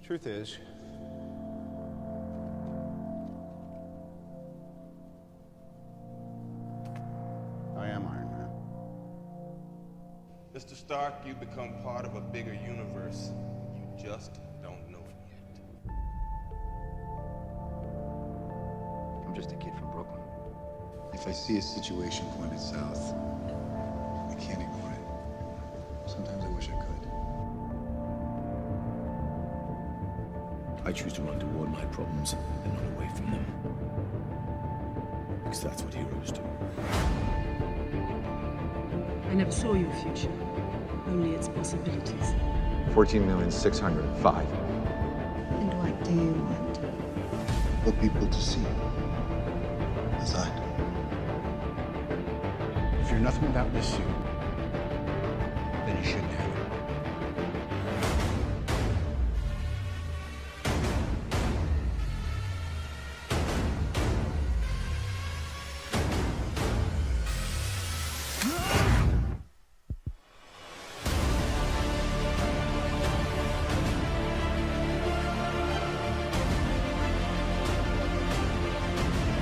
Truth is, I am Iron Man. Mr. Stark, you become part of a bigger universe. You just don't know it yet. I'm just a kid from Brooklyn. If I see a situation pointed south, I can't ignore it. Sometimes I wish I could. I choose to run toward my problems and not away from them. Because that's what heroes do. I never saw your future, only its possibilities. 14,605,000. And what do you want? For people to see, as I do. If you're nothing without this suit, then you shouldn't have it.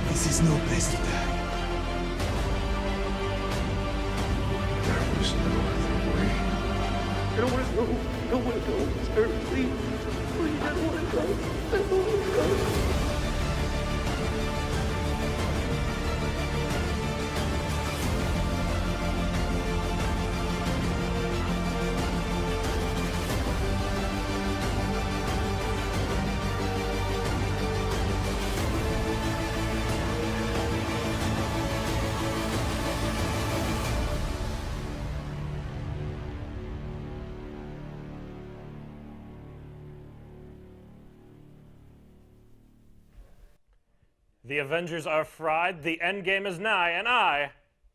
This is no place to die. There was no other way. I don't want to go. I don't want to go. Sir, please. Please, I don't want to go. I don't want to go. The Avengers are fried, the Endgame is nigh, and I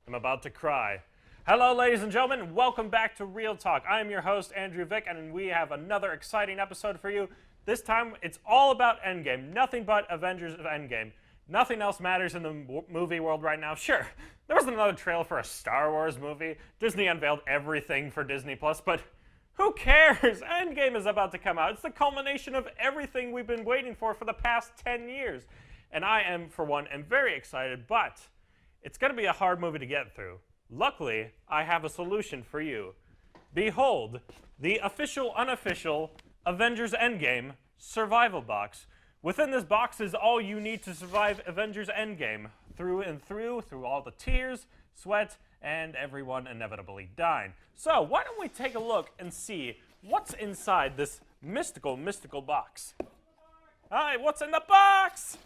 am about to cry. Hello, ladies and gentlemen. Welcome back to Real Talk. I am your host, Andrew Vick, and we have another exciting episode for you. This time, it's all about Endgame. Nothing but Avengers Endgame. Nothing else matters in the movie world right now. Sure, there was another trailer for a Star Wars movie. Disney unveiled everything for Disney+, but who cares? Endgame is about to come out. It's the culmination of everything we've been waiting for the past 10 years. And I am, for one, am very excited, but it's going to be a hard movie to get through. Luckily, I have a solution for you. Behold, the official, unofficial Avengers Endgame survival box. Within this box is all you need to survive Avengers Endgame, through and through all the tears, sweat, and everyone inevitably dying. So, why don't we take a look and see what's inside this mystical box? Hi, what's in the box?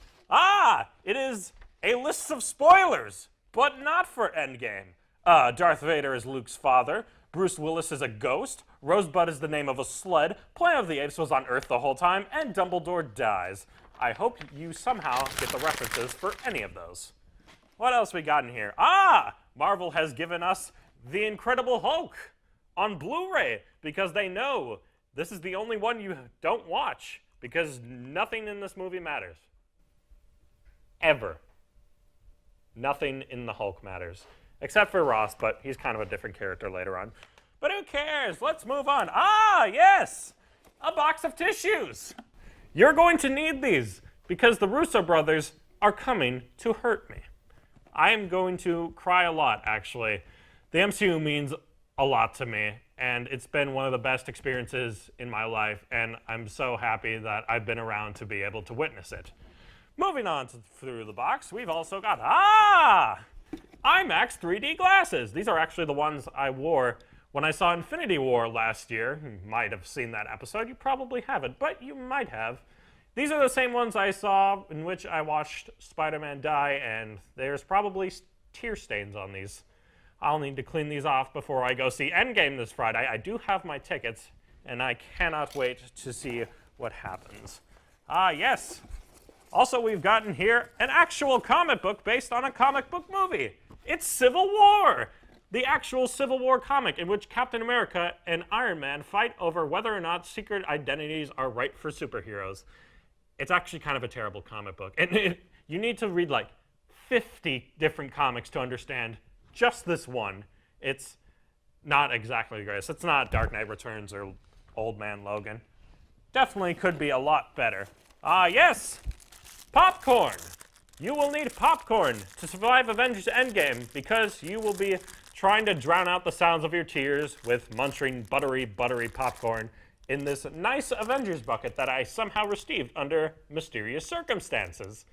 It is a list of spoilers, but not for Endgame. Darth Vader is Luke's father, Bruce Willis is a ghost, Rosebud is the name of a sled, Planet of the Apes was on Earth the whole time, and Dumbledore dies. I hope you somehow get the references for any of those. What else we got in here? Marvel has given us The Incredible Hulk on Blu-ray because they know this is the only one you don't watch because nothing in this movie matters. Ever. Nothing in the Hulk matters. Except for Ross, but he's kind of a different character later on. But who cares? Let's move on. Yes! A box of tissues! You're going to need these because the Russo brothers are coming to hurt me. I am going to cry a lot, actually. The MCU means a lot to me, and it's been one of the best experiences in my life, and I'm so happy that I've been around to be able to witness it. Moving on through the box, we've also got, IMAX 3D glasses. These are actually the ones I wore when I saw Infinity War last year. You might have seen that episode. You probably haven't, but you might have. These are the same ones I saw in which I watched Spider-Man die, and there's probably tear stains on these. I'll need to clean these off before I go see Endgame this Friday. I do have my tickets, and I cannot wait to see what happens. Yes. Also, we've gotten here an actual comic book based on a comic book movie. It's Civil War, the actual Civil War comic in which Captain America and Iron Man fight over whether or not secret identities are right for superheroes. It's actually kind of a terrible comic book. And you need to read like 50 different comics to understand just this one. It's not exactly the greatest. It's not Dark Knight Returns or Old Man Logan. definitely could be a lot better. Ah, yes! Popcorn! You will need popcorn to survive Avengers Endgame because you will be trying to drown out the sounds of your tears with munching buttery popcorn in this nice Avengers bucket that I somehow received under mysterious circumstances.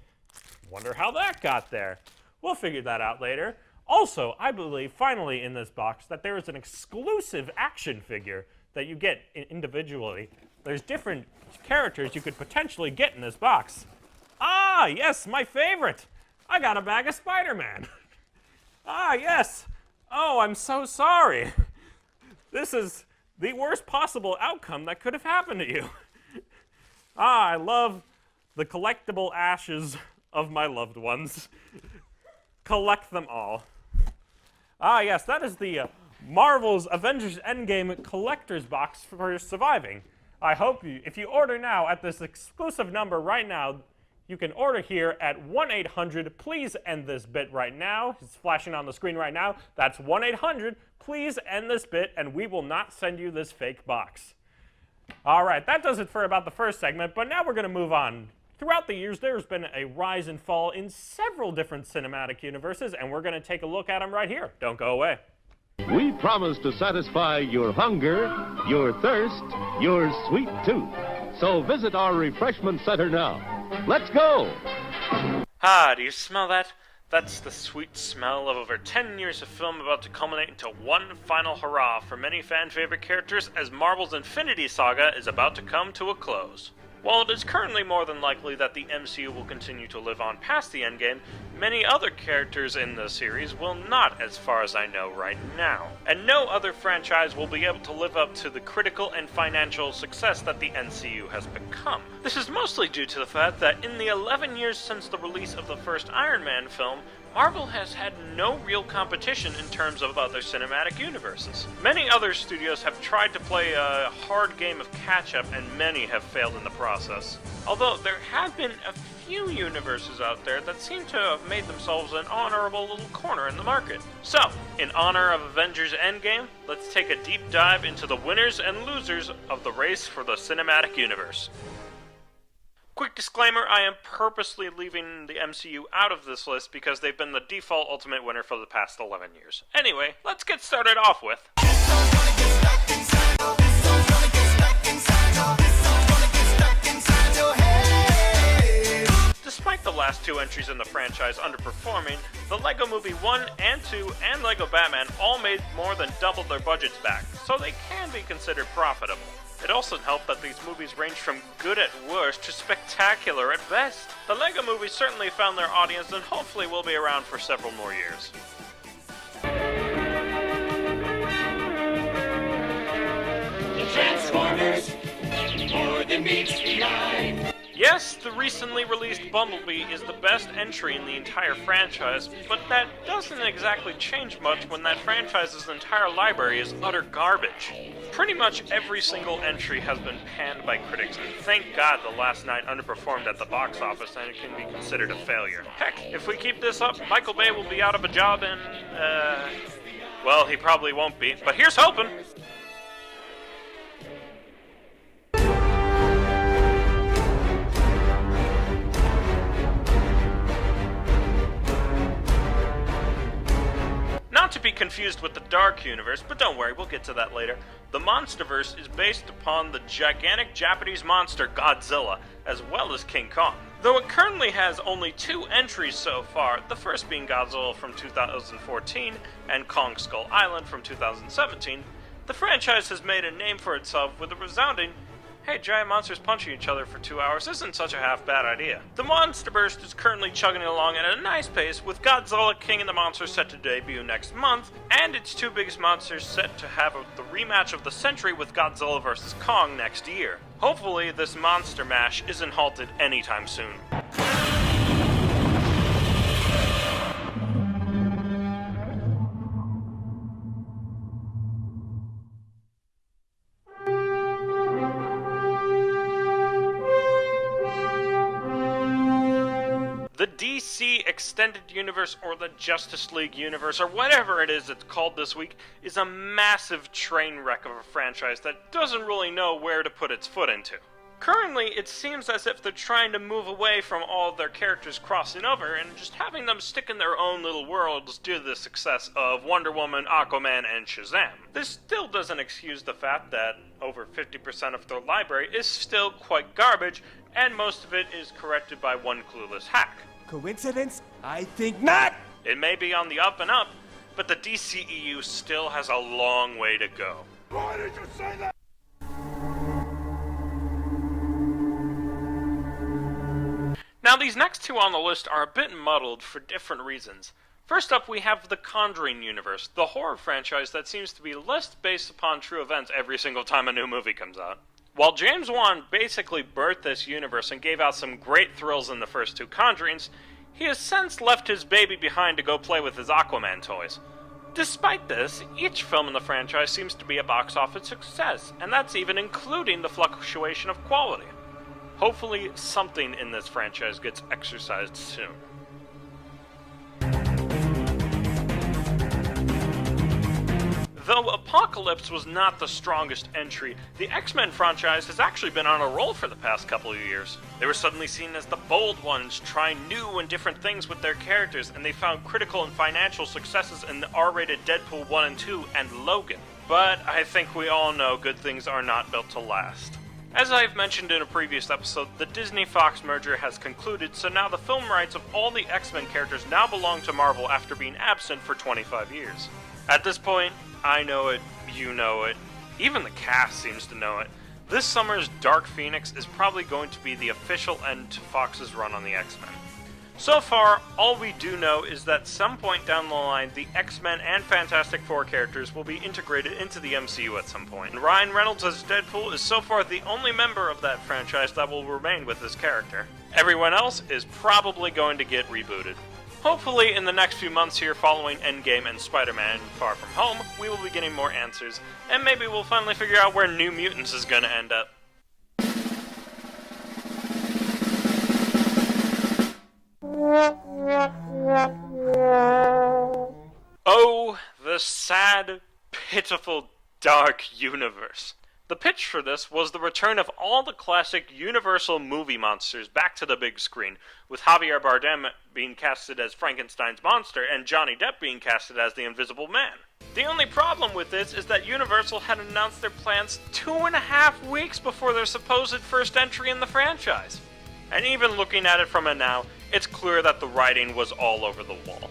Wonder how that got there. We'll figure that out later. Also, I believe finally in this box that there is an exclusive action figure that you get individually. There's different characters you could potentially get in this box. Ah, yes, my favorite! I got a bag of Spider-Man. Ah, yes! Oh, I'm so sorry. This is the worst possible outcome that could have happened to you. Ah, I love the collectible ashes of my loved ones. Collect them all. Ah, yes, that is the Marvel's Avengers Endgame collector's box for surviving. I hope if you order now at this exclusive number right now, you can order here at 1-800, please end this bit right now. It's flashing on the screen right now. That's 1-800, please end this bit, and we will not send you this fake box. All right, that does it for about the first segment, but now we're going to move on. Throughout the years, there's been a rise and fall in several different cinematic universes, and we're going to take a look at them right here. Don't go away. We promise to satisfy your hunger, your thirst, your sweet tooth. So visit our refreshment center now. Let's go! Ah, do you smell that? That's the sweet smell of over 10 years of film about to culminate into one final hurrah for many fan-favorite characters as Marvel's Infinity Saga is about to come to a close. While it is currently more than likely that the MCU will continue to live on past the Endgame, many other characters in the series will not, as far as I know right now. And no other franchise will be able to live up to the critical and financial success that the MCU has become. This is mostly due to the fact that in the 11 years since the release of the first Iron Man film, Marvel has had no real competition in terms of other cinematic universes. Many other studios have tried to play a hard game of catch-up, and many have failed in the process. Although there have been a few universes out there that seem to have made themselves an honorable little corner in the market. So, in honor of Avengers Endgame, let's take a deep dive into the winners and losers of the race for the cinematic universe. Quick disclaimer, I am purposely leaving the MCU out of this list because they've been the default ultimate winner for the past 11 years. Anyway, let's get started off with... Despite the last two entries in the franchise underperforming, the LEGO Movie 1 and 2 and LEGO Batman all made more than double their budgets back, so they can be considered profitable. It also helped that these movies range from good at worst to spectacular at best. The LEGO movies certainly found their audience and hopefully will be around for several more years. The Transformers, more than meets the eye. Yes, the recently released Bumblebee is the best entry in the entire franchise, but that doesn't exactly change much when that franchise's entire library is utter garbage. Pretty much every single entry has been panned by critics, and thank God The Last Night underperformed at the box office and it can be considered a failure. Heck, if we keep this up, Michael Bay will be out of a job and, well, he probably won't be, but here's hoping! Not to be confused with the Dark Universe, but don't worry, we'll get to that later. The Monsterverse is based upon the gigantic Japanese monster Godzilla, as well as King Kong. Though it currently has only 2 entries so far, the first being Godzilla from 2014 and Kong Skull Island from 2017, the franchise has made a name for itself with a resounding, hey, giant monsters punching each other for 2 hours isn't such a half-bad idea. The Monsterverse is currently chugging along at a nice pace, with Godzilla King of the Monsters set to debut next month, and its 2 biggest monsters set to have the rematch of the century with Godzilla vs. Kong next year. Hopefully, this monster mash isn't halted anytime soon. The DC Extended Universe, or the Justice League Universe, or whatever it is it's called this week, is a massive train wreck of a franchise that doesn't really know where to put its foot into. Currently, it seems as if they're trying to move away from all of their characters crossing over and just having them stick in their own little worlds due to the success of Wonder Woman, Aquaman, and Shazam. This still doesn't excuse the fact that over 50% of their library is still quite garbage, and most of it is corrected by one clueless hack. Coincidence? I think not! It may be on the up and up, but the DCEU still has a long way to go. Why did you say that? Now, these next two on the list are a bit muddled for different reasons. First up, we have the Conjuring universe, the horror franchise that seems to be less based upon true events every single time a new movie comes out. While James Wan basically birthed this universe and gave out some great thrills in the first two Conjurings, he has since left his baby behind to go play with his Aquaman toys. Despite this, each film in the franchise seems to be a box office success, and that's even including the fluctuation of quality. Hopefully, something in this franchise gets exercised soon. Though Apocalypse was not the strongest entry, the X-Men franchise has actually been on a roll for the past couple of years. They were suddenly seen as the bold ones, trying new and different things with their characters, and they found critical and financial successes in the R-rated Deadpool 1 and 2 and Logan. But I think we all know good things are not built to last. As I've mentioned in a previous episode, the Disney-Fox merger has concluded, so now the film rights of all the X-Men characters now belong to Marvel after being absent for 25 years. At this point, I know it, you know it, even the cast seems to know it. This summer's Dark Phoenix is probably going to be the official end to Fox's run on the X-Men. So far, all we do know is that some point down the line, the X-Men and Fantastic Four characters will be integrated into the MCU at some point. And Ryan Reynolds as Deadpool is so far the only member of that franchise that will remain with this character. Everyone else is probably going to get rebooted. Hopefully, in the next few months here following Endgame and Spider-Man Far From Home, we will be getting more answers, and maybe we'll finally figure out where New Mutants is going to end up. Oh, the sad, pitiful, dark universe. The pitch for this was the return of all the classic Universal movie monsters back to the big screen, with Javier Bardem being casted as Frankenstein's monster and Johnny Depp being casted as the Invisible Man. The only problem with this is that Universal had announced their plans 2.5 weeks before their supposed first entry in the franchise. And even looking at it from it now, it's clear that the writing was all over the wall.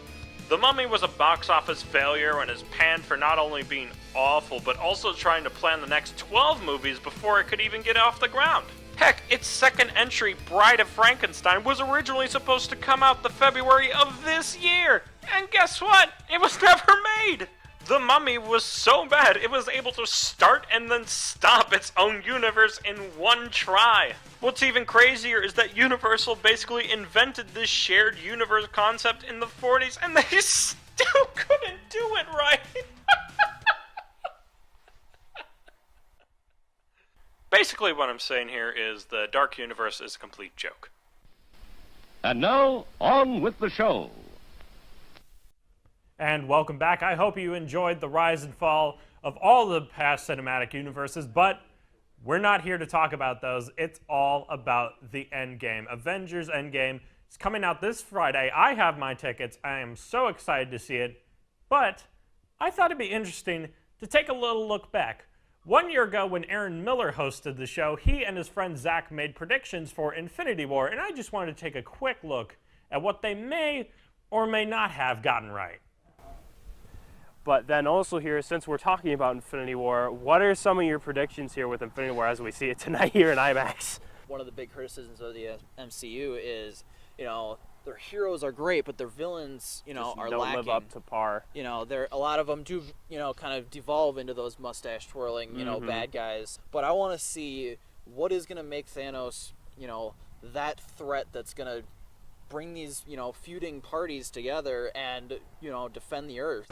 The Mummy was a box office failure and is panned for not only being awful, but also trying to plan the next 12 movies before it could even get off the ground. Heck, its second entry, Bride of Frankenstein, was originally supposed to come out the February of this year! And guess what? It was never made! The Mummy was so bad, it was able to start and then stop its own universe in one try. What's even crazier is that Universal basically invented this shared universe concept in the 40s, and they still couldn't do it right. Basically what I'm saying here is the Dark Universe is a complete joke. And now, on with the show. And welcome back. I hope you enjoyed the rise and fall of all the past cinematic universes, but we're not here to talk about those. It's all about the Endgame. Avengers Endgame is coming out this Friday. I have my tickets. I am so excited to see it, but I thought it'd be interesting to take a little look back. 1 year ago, when Aaron Miller hosted the show, he and his friend Zach made predictions for Infinity War, and I just wanted to take a quick look at what they may or may not have gotten right. But then also here, since we're talking about Infinity War, what are some of your predictions here with Infinity War as we see it tonight here in IMAX? One of the big criticisms of the MCU is, their heroes are great, but their villains, Just are don't lacking. live up to par. A lot of them do, kind of devolve into those mustache twirling, bad guys. But I want to see what is going to make Thanos, that threat that's going to bring these, feuding parties together and, defend the Earth.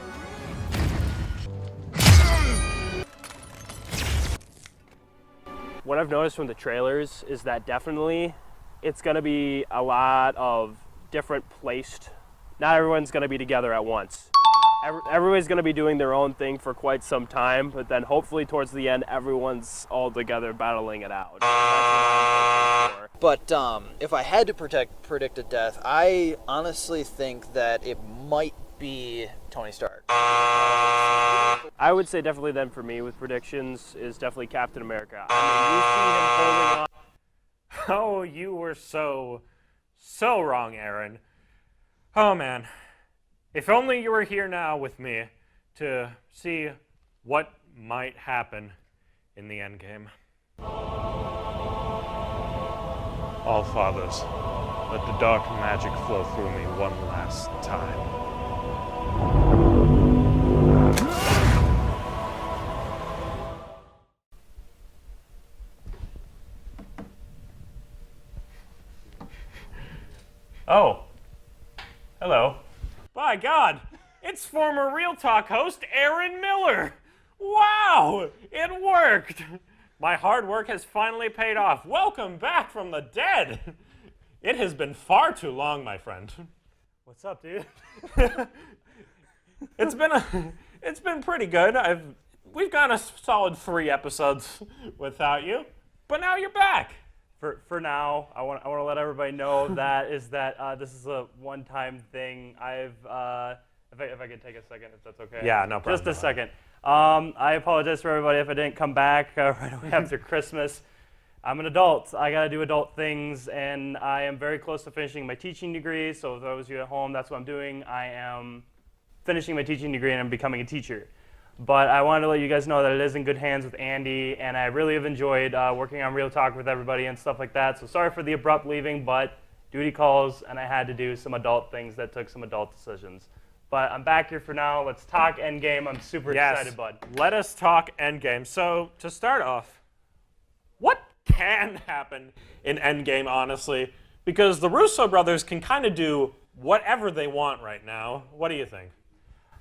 What I've noticed from the trailers is that definitely it's going to be a lot of different placed. Not everyone's going to be together at once. everybody's going to be doing their own thing for quite some time, but then hopefully towards the end, everyone's all together battling it out. But if I had to predict a death, I honestly think that it might be Tony Stark. I would say definitely then for me with predictions is definitely Captain America. I mean, you see him holding on. Oh, you were so wrong, Aaron. Oh, man. If only you were here now with me to see what might happen in the Endgame. All fathers, let the dark magic flow through me one last time. Oh. Hello. By God, it's former Real Talk host Aaron Miller. Wow, it worked. My hard work has finally paid off. Welcome back from the dead. It has been far too long, my friend. What's up, dude? It's been pretty good. We've gone a solid 3 episodes without you, but now you're back. For now, I want to let everybody know that this is a one-time thing. If I could take a second, if that's okay. Yeah, no problem. Just a second. I apologize for everybody if I didn't come back right away after Christmas. I'm an adult. I gotta do adult things, and I am very close to finishing my teaching degree. So those of you at home, that's what I'm doing. I am finishing my teaching degree, and I'm becoming a teacher. But I wanted to let you guys know that it is in good hands with Andy, and I really have enjoyed working on Real Talk with everybody and stuff like that. So sorry for the abrupt leaving, but duty calls, and I had to do some adult things that took some adult decisions. But I'm back here for now. Let's talk Endgame. I'm super excited, bud. Let us talk Endgame. So to start off, what can happen in Endgame, honestly? Because the Russo brothers can kind of do whatever they want right now. What do you think?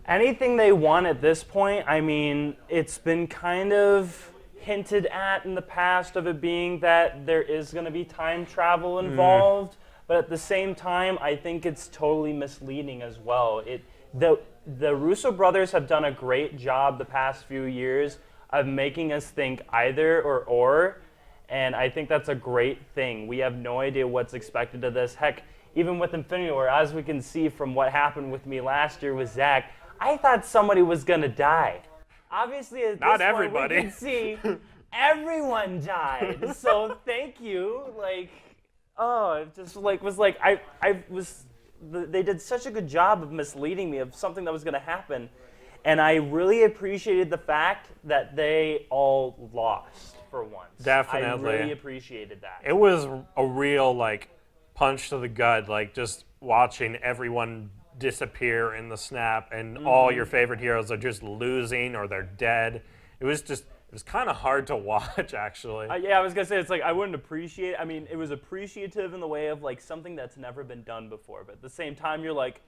Anything they want at this point. I mean, it's been kind of hinted at in the past of it being that there is going to be time travel involved, but at the same time, I think it's totally misleading as well. The Russo brothers have done a great job the past few years of making us think either or, and I think that's a great thing. We have no idea what's expected of this. Heck, even with Infinity War, as we can see from what happened with me last year with Zach, I thought somebody was gonna die. Obviously, at Not this everybody. point, we can see everyone died. So thank you. It just they did such a good job of misleading me of something that was gonna happen, and I really appreciated the fact that they all lost for once. Definitely. I really appreciated that. It was a real punch to the gut, just watching everyone disappear in the snap, and all your favorite heroes are just losing or they're dead. It was kind of hard to watch, actually. Yeah, I was gonna say I wouldn't appreciate. I mean, it was appreciative in the way of something that's never been done before, but at the same time, you're like,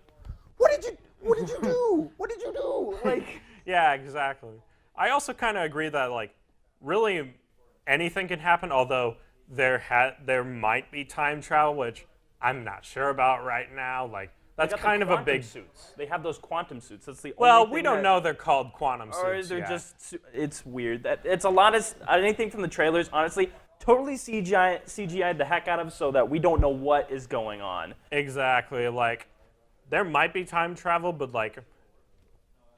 what did you do? What did you do? Yeah, exactly. I also kind of agree that really anything can happen. Although there might be time travel, which I'm not sure about right now. That's kind of a big suits. They have those quantum suits. That's the well, only thing we don't know they're called quantum suits. Or they're just. It's weird. It's a lot of anything from the trailers. Honestly, totally CGI'd the heck out of, so that we don't know what is going on. Exactly. There might be time travel, but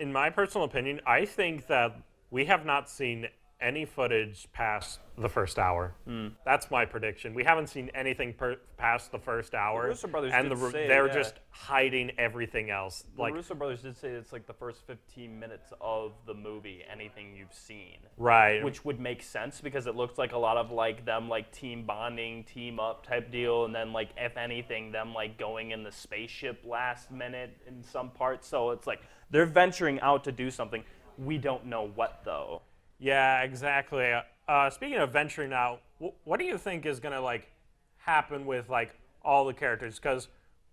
in my personal opinion, I think that we have not seen any footage past the first hour. That's my prediction. We haven't seen anything past the first hour. The Russo brothers and did say, they're just hiding everything else. The Russo brothers did say it's the first 15 minutes of the movie, anything you've seen. Right. Which would make sense because it looks like a lot of them team bonding, team up type deal, and then if anything, them going in the spaceship last minute in some parts. So it's they're venturing out to do something. We don't know what though. Yeah, exactly. Speaking of venturing out, what do you think is going to happen with all the characters? Because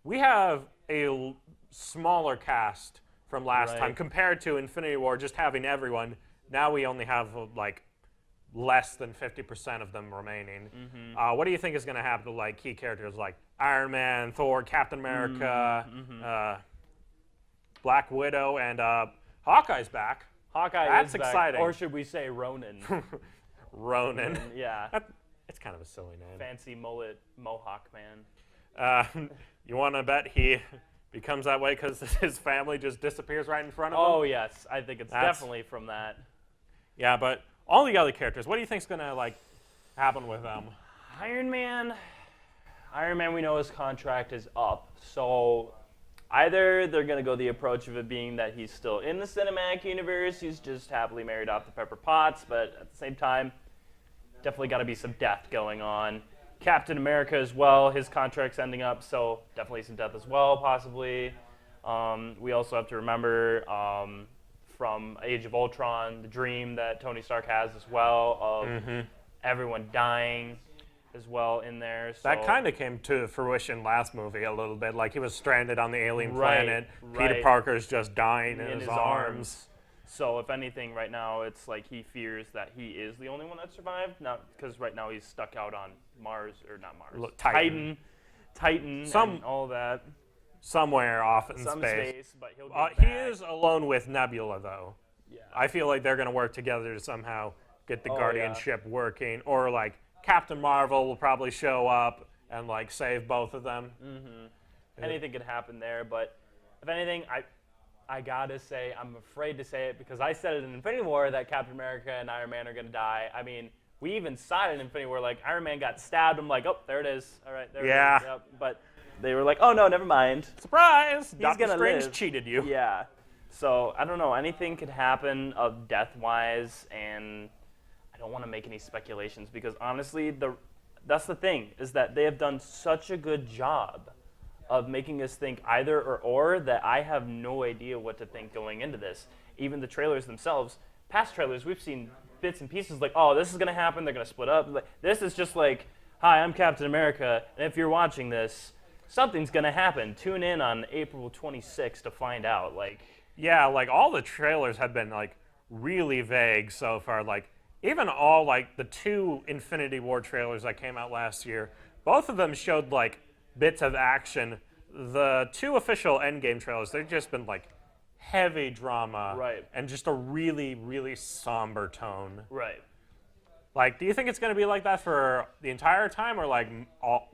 we have a smaller cast from last time compared to Infinity War, just having everyone. Now we only have less than 50% of them remaining. What do you think is going to happen to key characters like Iron Man, Thor, Captain America? Black Widow, and Hawkeye's back. Hawkeye That's is back, exciting. or should we say Ronin? Ronin. Yeah. It's kind of a silly name. Fancy mullet mohawk man. You want to bet he becomes that way because his family just disappears right in front of him? Oh, yes. I think it's definitely from that. Yeah, but all the other characters, what do you think's going to, happen with them? Iron Man, we know his contract is up, so either they're going to go the approach of it being that he's still in the cinematic universe, he's just happily married off to Pepper Potts, but at the same time, definitely got to be some death going on. Captain America as well, his contract's ending up, so definitely some death as well, possibly. We also have to remember from Age of Ultron, the dream that Tony Stark has as well of everyone dying as well in there. So. That kind of came to fruition last movie a little bit. Like he was stranded on the alien planet. Peter Parker's just dying in his arms. So if anything, right now it's like he fears that he is the only one that survived. Not because right now he's stuck out on Mars or not Mars. Titan, and all that. Somewhere off in space, but he'll get he is alone with Nebula though. Yeah. I feel like they're going to work together to somehow get the Guardian ship working, or Captain Marvel will probably show up and save both of them. Anything could happen there, but if anything, I gotta say, I'm afraid to say it because I said it in Infinity War that Captain America and Iron Man are gonna die. I mean, we even saw it in Infinity War, Iron Man got stabbed. I'm like, oh, there it is. All right, there it is. Yep. But they were like, oh no, never mind. Surprise! He's Doctor gonna Strange live. cheated you. Yeah. So I don't know. Anything could happen of death-wise, and I don't want to make any speculations because honestly, that's the thing is that they have done such a good job of making us think either or that I have no idea what to think going into this. Even the trailers themselves, past trailers, we've seen bits and pieces oh, this is going to happen, they're going to split up. This is just hi, I'm Captain America, and if you're watching this, something's going to happen. Tune in on April 26th to find out. Yeah, all the trailers have been really vague so far. Even all the 2 Infinity War trailers that came out last year, both of them showed bits of action. The 2 official Endgame trailers, they've just been heavy drama, and just a really, really somber tone. Right. Do you think it's going to be like that for the entire time, or all,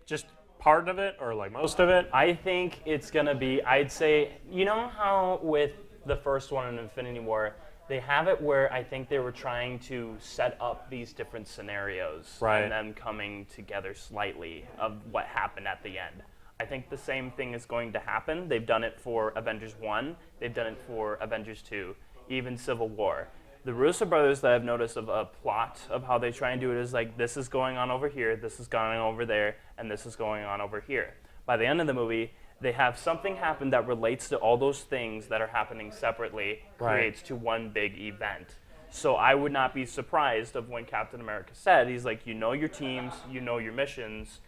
just part of it, or most of it? I think it's going to be, I'd say, you know how with the first one in Infinity War, they have it where I think they were trying to set up these different scenarios and them coming together slightly of what happened at the end. I think the same thing is going to happen. They've done it for Avengers 1. They've done it for Avengers 2, even Civil War. The Russo brothers that I've noticed of a plot of how they try and do it is this is going on over here, this is going on over there, and this is going on over here. By the end of the movie, they have something happen that relates to all those things that are happening separately, creates to one big event. So I would not be surprised of when Captain America said, he's you know your teams, you know your missions,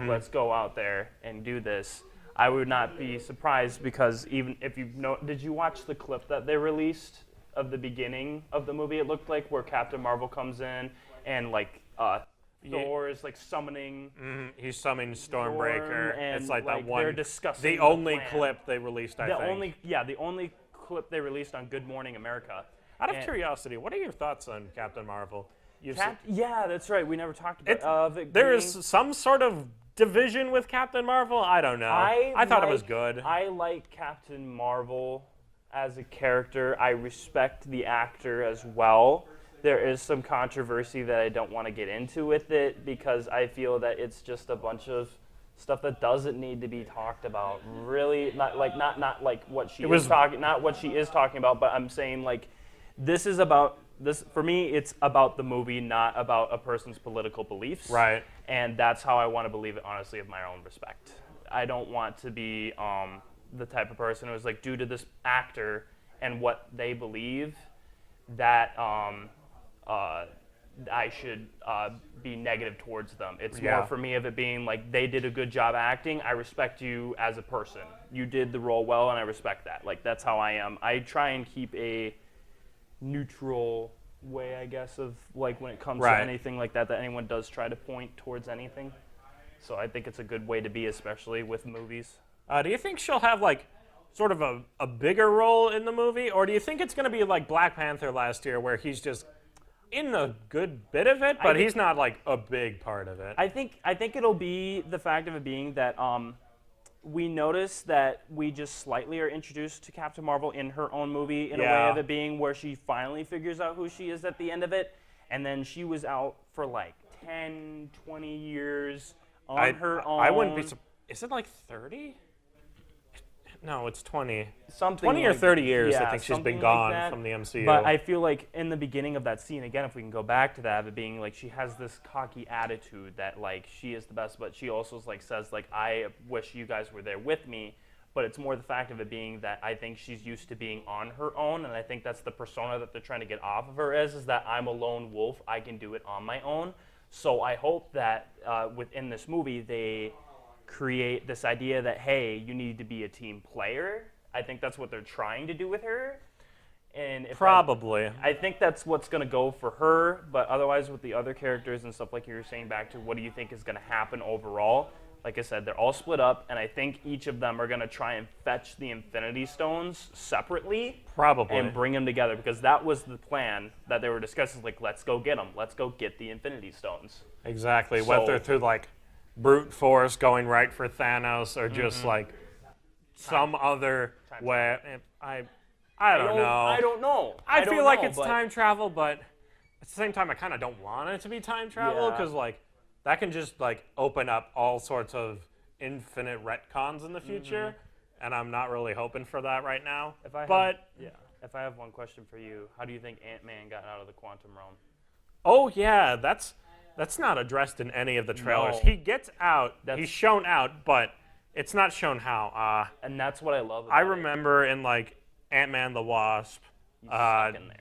let's go out there and do this. I would not be surprised because even if did you watch the clip that they released of the beginning of the movie? It looked where Captain Marvel comes in and Thor is summoning. He's summoning Stormbreaker. And, it's that one. They're discussing the only clip they released, I think. The only clip they released on Good Morning America. Out of curiosity, what are your thoughts on Captain Marvel? Yeah, that's right. We never talked about it. There is some sort of division with Captain Marvel. I don't know. I thought it was good. I like Captain Marvel as a character. I respect the actor as well. There is some controversy that I don't want to get into with it because I feel that it's just a bunch of stuff that doesn't need to be talked about. Really, not what she is talking, not what she is talking about, but I'm saying this is about this for me. It's about the movie, not about a person's political beliefs. Right. And that's how I want to believe it, honestly, of my own respect. I don't want to be the type of person who's due to this actor and what they believe that I should be negative towards them. It's more for me of it being they did a good job acting. I respect you as a person. You did the role well, and I respect that. That's how I am. I try and keep a neutral way, I guess, of when it comes to anything like that anyone does try to point towards anything. So I think it's a good way to be, especially with movies. Do you think she'll have sort of a bigger role in the movie, or do you think it's going to be like Black Panther last year, where he's just in a good bit of it, but he's not like a big part of it? I think it'll be the fact of it being that we notice that we just slightly are introduced to Captain Marvel in her own movie in a way of it being where she finally figures out who she is at the end of it, and then she was out for like 10, 20 years on her own. I wouldn't be. Is it like 30? No, it's 20. Something 20 or like, 30 years, yeah, I think she's been something gone like from the MCU. But I feel like in the beginning of that scene, again, if we can go back to that, of it being like she has this cocky attitude that like she is the best, but she also like says like, I wish you guys were there with me. But it's more the fact of it being that I think she's used to being on her own, and I think that's the persona that they're trying to get off of her is that I'm a lone wolf, I can do it on my own. So I hope that within this movie they create this idea that, hey, you need to be a team player. I think that's what they're trying to do with her. And if probably. I think that's what's going to go for her, but otherwise with the other characters and stuff like you were saying back to what do you think is going to happen overall, like I said, they're all split up, and I think each of them are going to try and fetch the Infinity Stones separately. Probably. And bring them together, because that was the plan that they were discussing, like, let's go get them. Let's go get the Infinity Stones. Exactly, whether through, like, brute force going right for Thanos or just, like, some other way. I don't know. I don't know. I feel like it's time travel, but at the same time, I kind of don't want it to be time travel, because, like, that can just, like, open up all sorts of infinite retcons in the future, and I'm not really hoping for that right now. If I have one question for you, how do you think AntMan got out of the quantum realm? Oh, yeah, that's not addressed in any of the trailers. No. He gets out, he's shown out, but it's not shown how. And that's what I love about I remember in, like, Ant-Man the Wasp, he's stuck in there.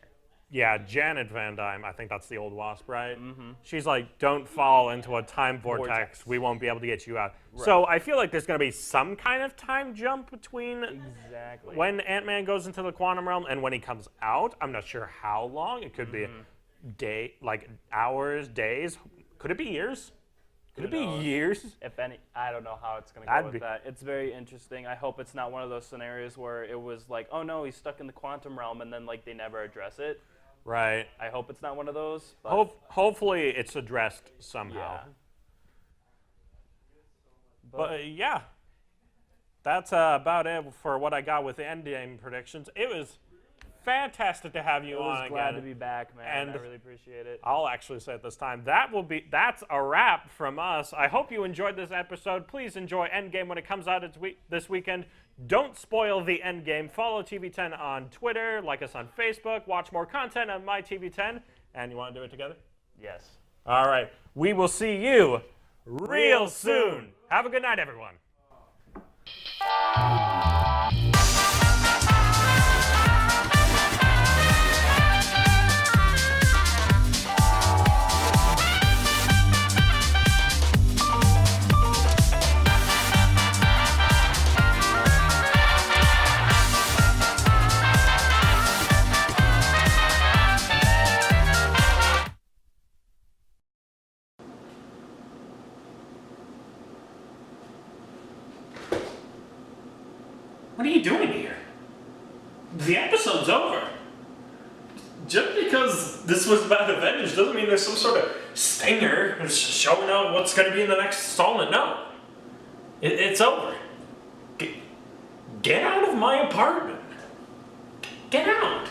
Yeah, Janet Van Dyne, I think that's the old Wasp, right? She's like, don't fall into a time vortex. We won't be able to get you out. Right. So I feel like there's going to be some kind of time jump between when Ant-Man goes into the quantum realm and when he comes out. I'm not sure how long. It could be hours, days. Could it be years? Could it be years? If any, I don't know how it's going to go with that. It's very interesting. I hope it's not one of those scenarios where it was like, oh no, he's stuck in the quantum realm, and then like they never address it. Right. I hope it's not one of those. But hopefully it's addressed somehow. Yeah. But yeah, that's about it for what I got with the Endgame predictions. It was fantastic to have you on again. Glad to be back, man. And I really appreciate it. I'll actually say it this time. That's a wrap from us. I hope you enjoyed this episode. Please enjoy Endgame when it comes out this weekend. Don't spoil the Endgame. Follow TV10 on Twitter, like us on Facebook, watch more content on MyTV10. And you want to do it together? Yes. All right. We will see you real soon. Have a good night, everyone. What are you doing here? The episode's over. Just because this was about Avengers doesn't mean there's some sort of stinger showing out what's going to be in the next installment. No. It's over. Get out of my apartment. Get out.